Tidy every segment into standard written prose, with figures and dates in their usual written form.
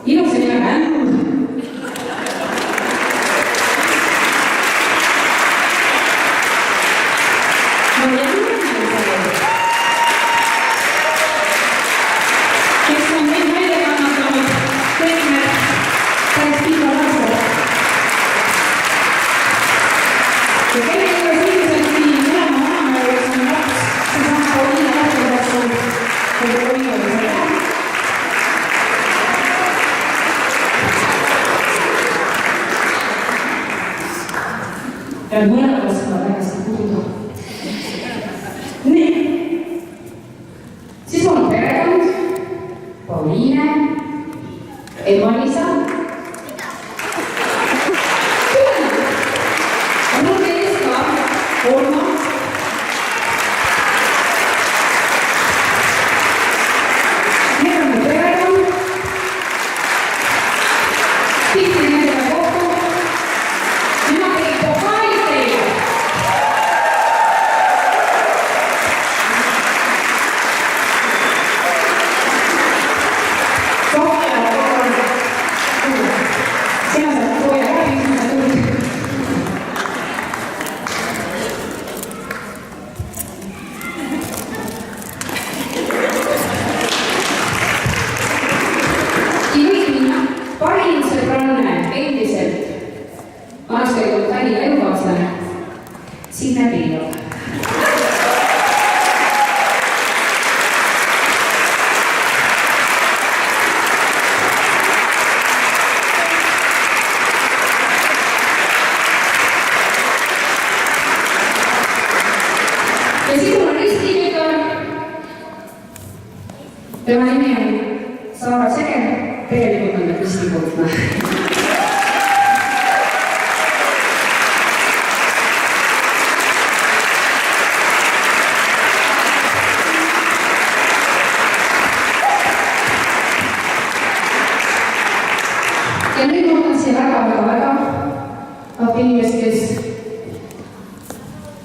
ilusa nimega Ämm. Kes on meid välja kannatanud kõik need päris pikad aastad. Ja kelle juures ilmselt siin mõlema vanema juures on laps, seesama Pauliina Lähtevratsul, kui Pauliina oli selle. Ja mõlemad oskavad väga seda puudu. Nii. Siis on perekond, Pauliine, Ema-Liisa. Ja mul teist ka Urmas. Need on perekond. Tihti nendega kokku. Nemad tegid pokaalid teile. Sina saad kohe läbi, mida tuli. Kivimin parim sõbranne endiselt aastaid Tallinna elukaaslane Signe Piilov. Ja siis on ristivigar. Tema nimi on Saara Segen. Tegelikult on ta Kristi Kohtna. Ja nüüd on siia väga inimest, kes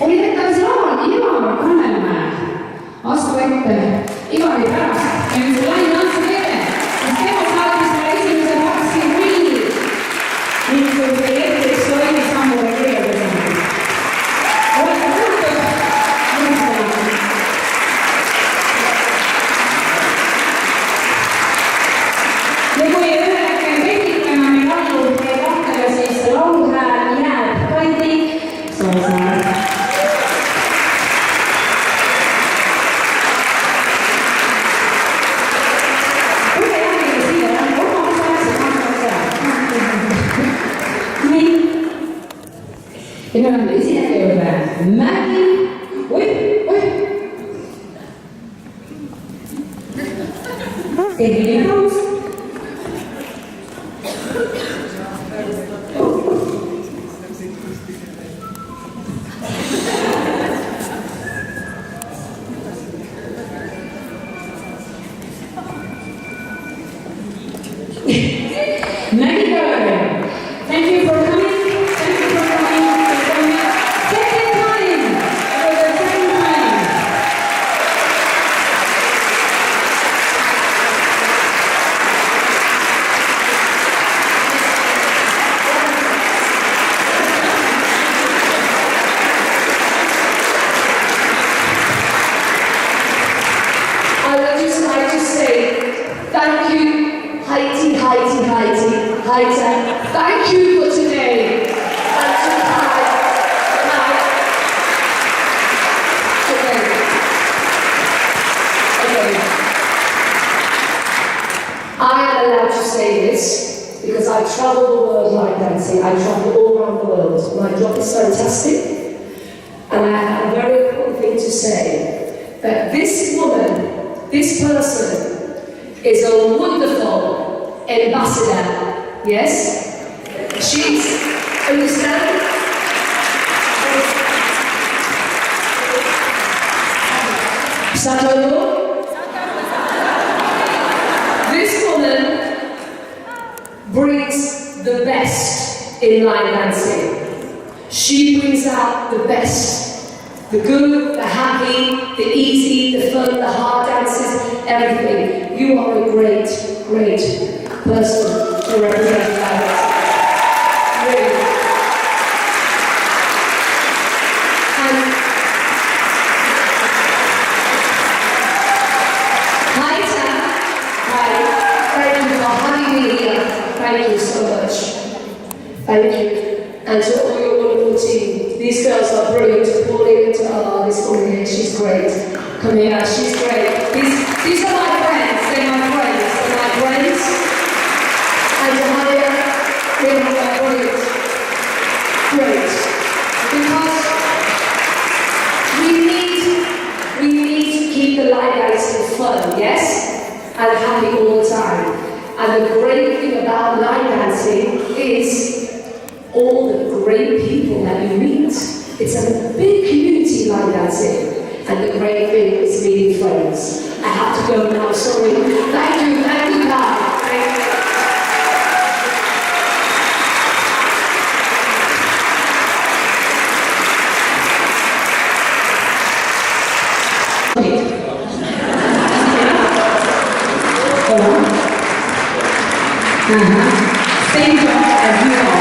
oli võtavad laval Ivar Kannemäe astu ette Ivari pärast ja nüüd laine antsu teile, kes tema saatis selle esimese Maxi Reili mingisuguse elektriksloini sammule kirjeldusena. Olete kuultud? Ja kui ühele tehnikana me laulu teie kahtele, siis lauluhääl jääb Kandi Soosaar. Ja me oleme esinejate juurde Mägi, tehniline paus. Mägi Kallar, thank you for coming. Thank you for today. I am allowed to say this because I travel the world like dancing. I travel all around the world. My job is fantastic, and I have a very important thing to say. That this woman, this person, is a wonderful ambassador. Yes? She's, understand? Satoyo? This woman brings the best in line dancing. She brings out the best. The good, the happy, the easy, the fun, the hard dances, everything. You are a great great person to represent that. Really. Hi, Sam. Hi. Thank you for having me here. Thank you so much. Thank you. And to all your wonderful team. These girls are brilliant. Pauline, this woman here, she's great. Come here, she's great. These are my friends. They're my friends. They're my friends. And to hire, they are brilliant. Great. Because we need to keep the line dancing fun, yes? And happy all the time. And the great thing about line dancing is all the great people that you meet. It's a big community line dancing. And the great thing is meeting friends. I have to go now, sorry. Thank you, Pam. Thank you. Same job as you all.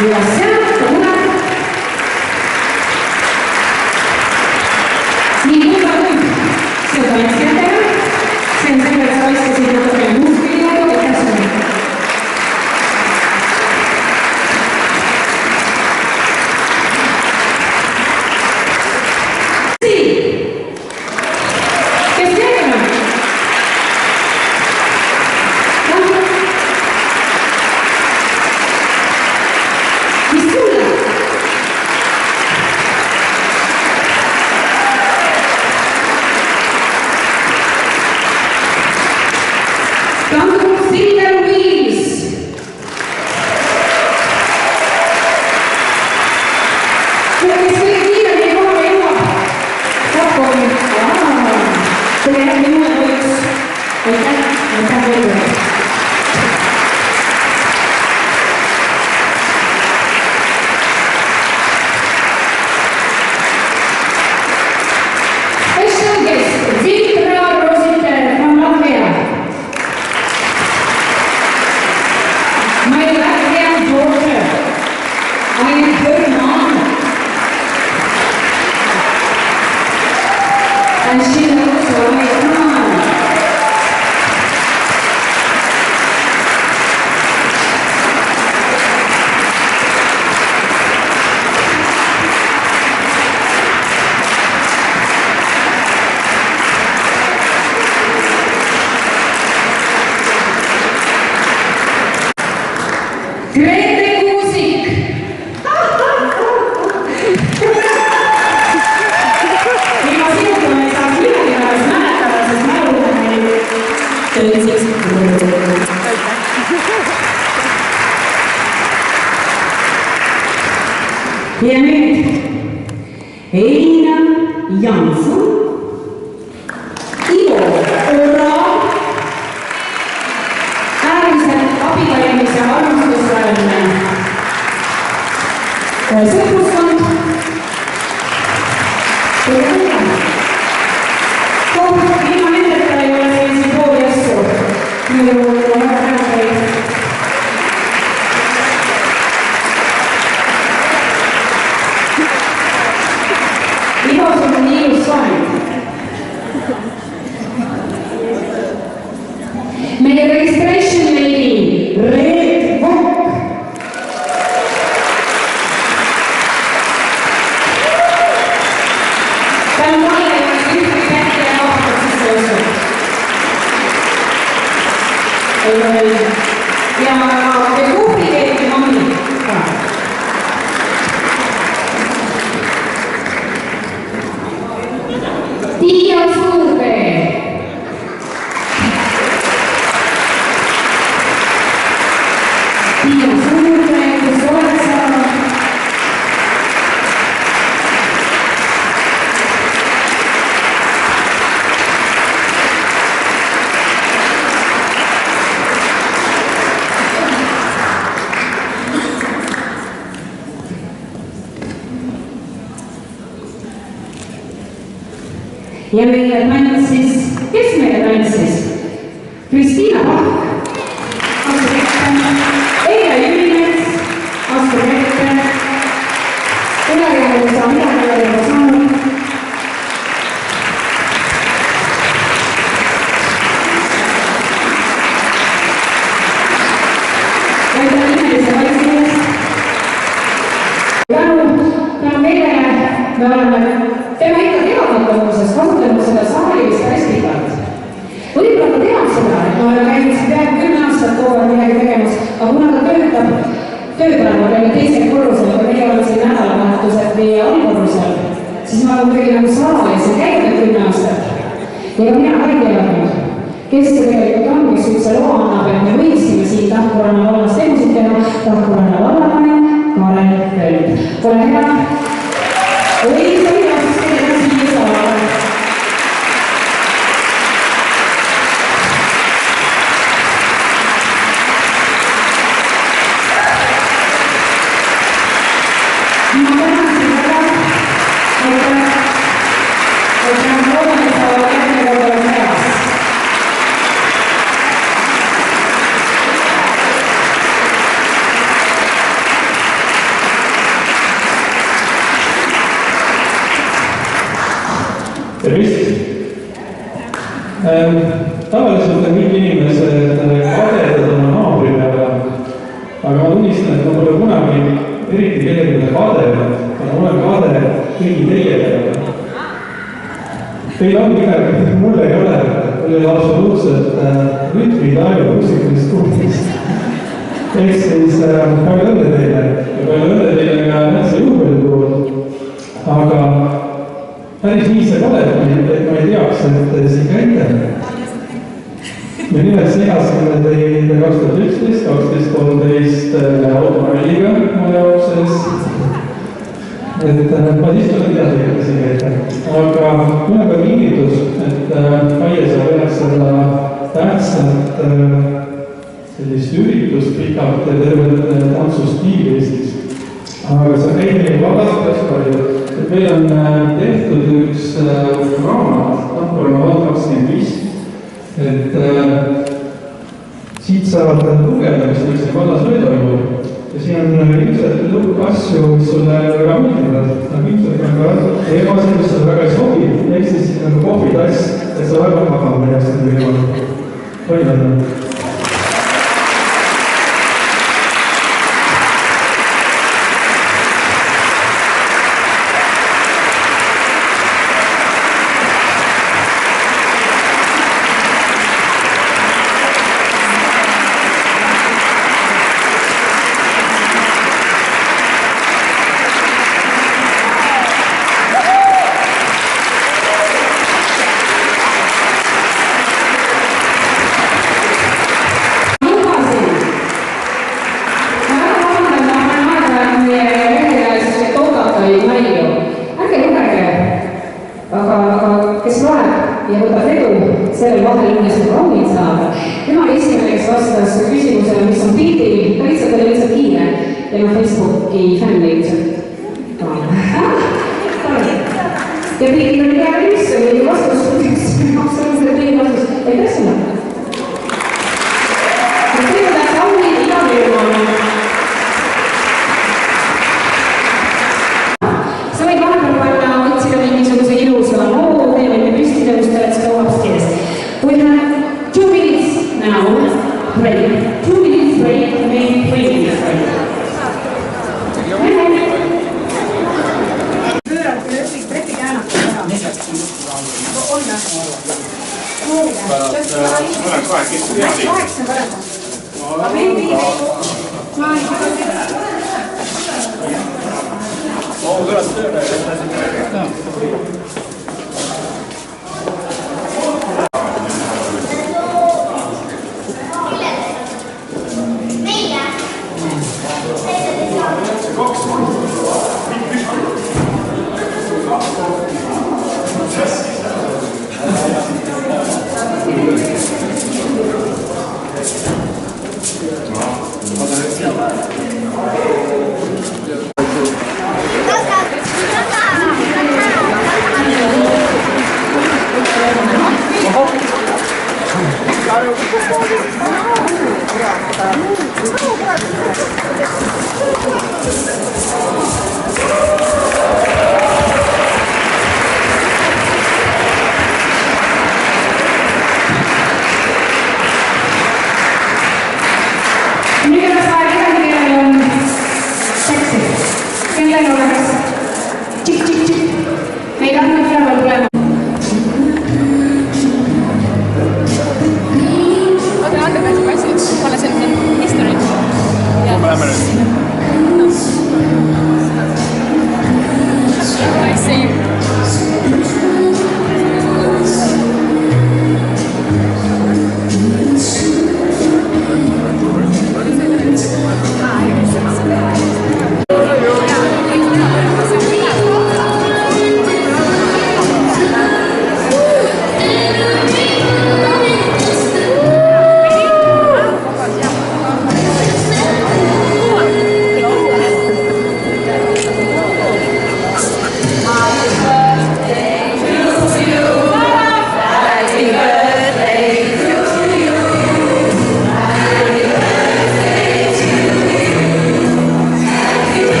Ja sealt tuleb nii kuulda nüüd, see on tantsijatega, see on selle, et sa istusid natuke muusikaga, et tähtsime. Kes järgmine? And she knows who I am. Grete Kuusik! Ja nüüd Eina Jansson, Ivo Orav, äärmiselt abivalmis ja armastusväärne sõpruskond. Ilma nendeta ei ole selliseid pooli asju, nagu on väga tänupäid. ja meie tantsis, kes meile tantsis? Kristiina Pahk, astub ette, Eila Jürimets, astub ette, ülejäänud saa midagi juba saanud. Aitäh imelise valitsi eest. Tänu meile me oleme tema ikka teadmatamuses kasutanud seda saali vist päris pikalt. Võib-olla ta teab seda, et ma olen käinud peaaegu 10 aastat kogu aeg midagi tegemas, aga kuna ta töötab tööpäeval jälle teisel korrusel, aga meie oleme siin nädalavahetused meie allkorrusel, siis ma olen kuidagi nagu salajasi käinud 10 aastat. Ja mina ka ei teadnud, kes see tegelikult on, kes üldse loa annab, et me võiksime siin Tahkuranna vallas tegusid teha. Tahkuranna vallavanem Karel Pöld. Ole hea. Või sai vastus teile siia saada. Ma tänan siin väga. Aitäh. Loodan, et sa järgmine kord oled heas. Tervist! Tavaliselt on kõik inimesed kadedad oma naabri peale, aga ma tunnistan, et ma pole kunagi eriti kellelegi kadedad, aga ma olen kade kõigi teie peale. Teil on midagi, mul ei ole absoluutselt rütmitaju muusikalist kuulmist. Ehk siis palju õnne teile ja palju õnne teile ka näitsa juubeli puhul, aga päris nii see pole, et ma ei teaks, et siin käite. Me nimelt segasime teid 2011, 12-13 autoralliga mu jaokses. Ma siis olen teadlik, et siin käite. Aga mul on ka kingitus, et Kaie saab üheks seda tähtsat sellist üritust pikalt tervet tantsustiili Eestis. Aga see on käib meil vabast päris palju. Meil on tehtud üks raamat, Tahkuranna vald 25, et siit saavad lugeda, mis meil siin vallas veel toimub. Ja siin on ilmselt asju, mis sulle väga meeldivad. Ilmselt on ka teemasid, mis sulle väga ei sobi. Ehk siis siin on kohvitass, et sa väga magama ei jääks nende teemad. Toimub. Sellel vahel inimesed raunid saada. Tema esimene, kes vastas küsimusele, mis on pildil, ta lihtsalt oli lihtsalt kiire. Tema Facebooki fänn ilmselt. Ja pildil oli hea mis oli vastus, absoluutselt õige vastus. Aitäh sulle! Kõigepealt raunid Ida-Virumaal. Sa võid vahepeal panna otsida mingisuguse ilusa loo, teeme püsti tõusta, et seda upstairs. We have 2 minutes now, break. 2 minutes break, maybe 3 minutes break. Pöörad lööbid treppi käänata ära. On või? Pärast ma olen kahekesi teadlik. Kahekesi on parem. Aga meil ma ei tuleb tööle. lennuväes. Tšik-tšik-tšik. Meil on nüüd üleval tulema. Oota, andekasi passid. Pane selline history. Me läheme nüüd. I see you.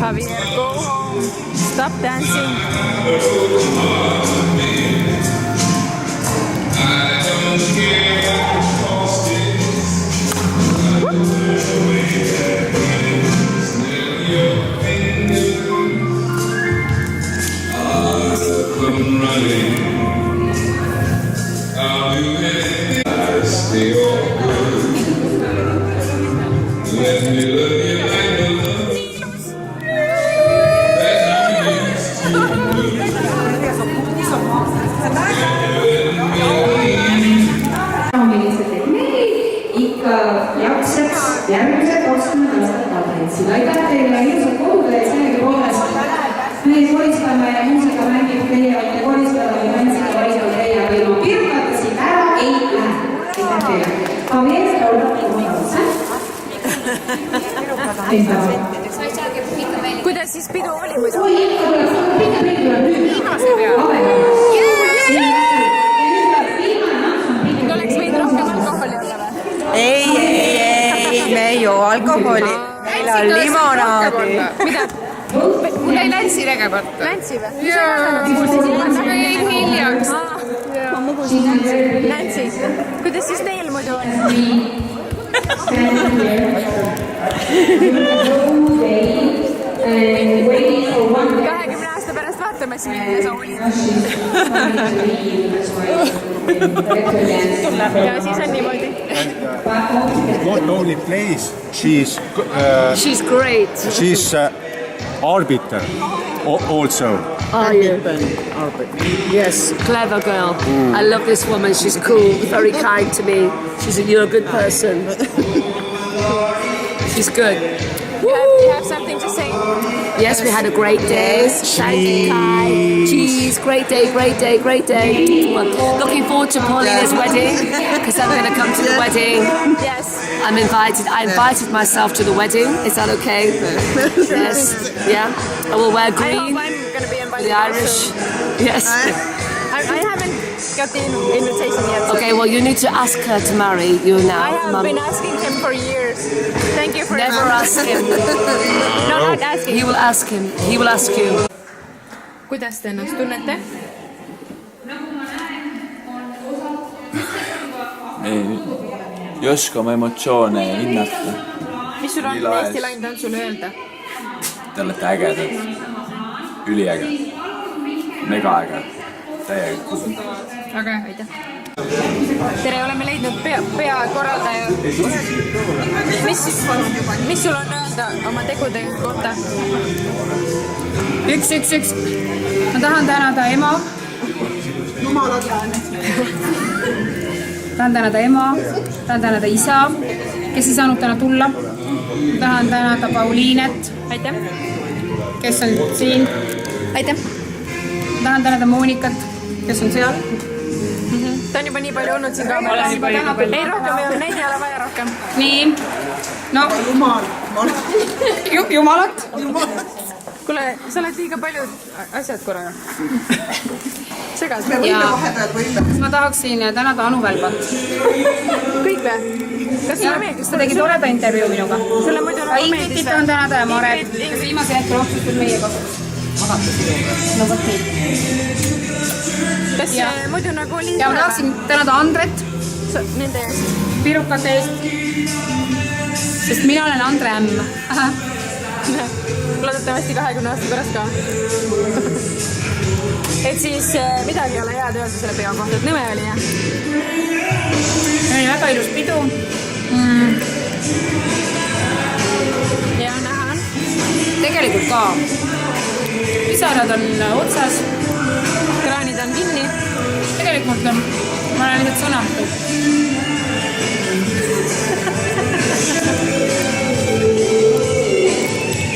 Javier, go home. Stop dancing. Järgmised 20 aastat tantsid. Aitäh teile ilusad kodude ja sellega poolest. Me koristame ja muusika mängib teie, olete koristada või tantsida vaidnud teie, aga ilma pirukata siit ära ei lähe. Aitäh teile. Javier, laulab oma otsa. Kuidas siis pidu oli muidu? Oi, ikka tuleb. Pikk tuleb nüüd. Viimase pea. Oleks võid rohkem alkoholi olla või? Ei, me ei joo alkoholi. Meil on limonaadi. Mida? Mul ei Läntsi tegemata. Läntsi või? Ma jäin hiljaks. Läntsi. Kuidas siis teil muidu on? 20 aasta pärast vaatame siin, milline sa olid. Ja siis on niimoodi. Not only plays, she's great. she's arbiter also. Are you? Yes, clever girl. I love this woman. She's cool, very kind to me. You're a good person. She's good. You have something to say? Yes, we had a great day. Cheese. Great day. Well, looking forward to Paulina's wedding because I'm going to come to the wedding. Yes. I'm invited. I invited myself to the wedding. Is that okay? Yes. Yeah. I will wear I green. hope I'm going to be invited. The Irish. Yes. I haven't got the invitation yet. So. Okay, well, you need to ask her to marry you now. I have Mum. been asking him for years. Thank you for Never ask him. No, not asking. He will ask him. He will ask you. Kuidas te ennast tunnete? Ei oska oma emotsioone hinnata. Mis sul on Nii laes. Eesti laintantsule öelda? Te olete ägedad. Üliäge. Mega äge. Täiega cool. Väga hea, aitäh. Tere, oleme leidnud peakorraldaja. Mis sul on öelda oma tegude kohta? Üks. Ma tahan tänada ema. Tahan tänada ema, tahan tänada isa, kes ei saanud täna tulla. Tahan tänada Pauliinet, Aitäh. kes on siin. Aitäh. Tahan tänada Moonikat, kes on seal. Ta on juba nii palju olnud siin kaameras. Ei, rohkem ei ole, neid ei ole vaja rohkem. Nii, no Jumalat. Kuule, sa oled liiga palju asjad korraga. Segas. Ma tahaksin tänada Anu Välbat. Kõik või? Kas sulle meeldis? Ta tegi toreda intervjuu minuga. Sulle muidu Ka nagu Ingridit meeldis? tahan tänada ja Maret, kes viimasel hetkel otsustas meie kasuks. No vot nii. Kas muidu nagu oli Ja ma tahaksin tänada Andret nende eest? pirukate eest, sest mina olen Andre M. Loodetavasti 20 aasta pärast ka. Et siis midagi ei ole head öelda selle peo kohta, et nõme oli, jah? Oli väga ilus pidu. Ja näha on. Tegelikult ka. Pisarad on otsas. Kraanid on kinni. Tegelikult on, ma olen lihtsalt sõnatu.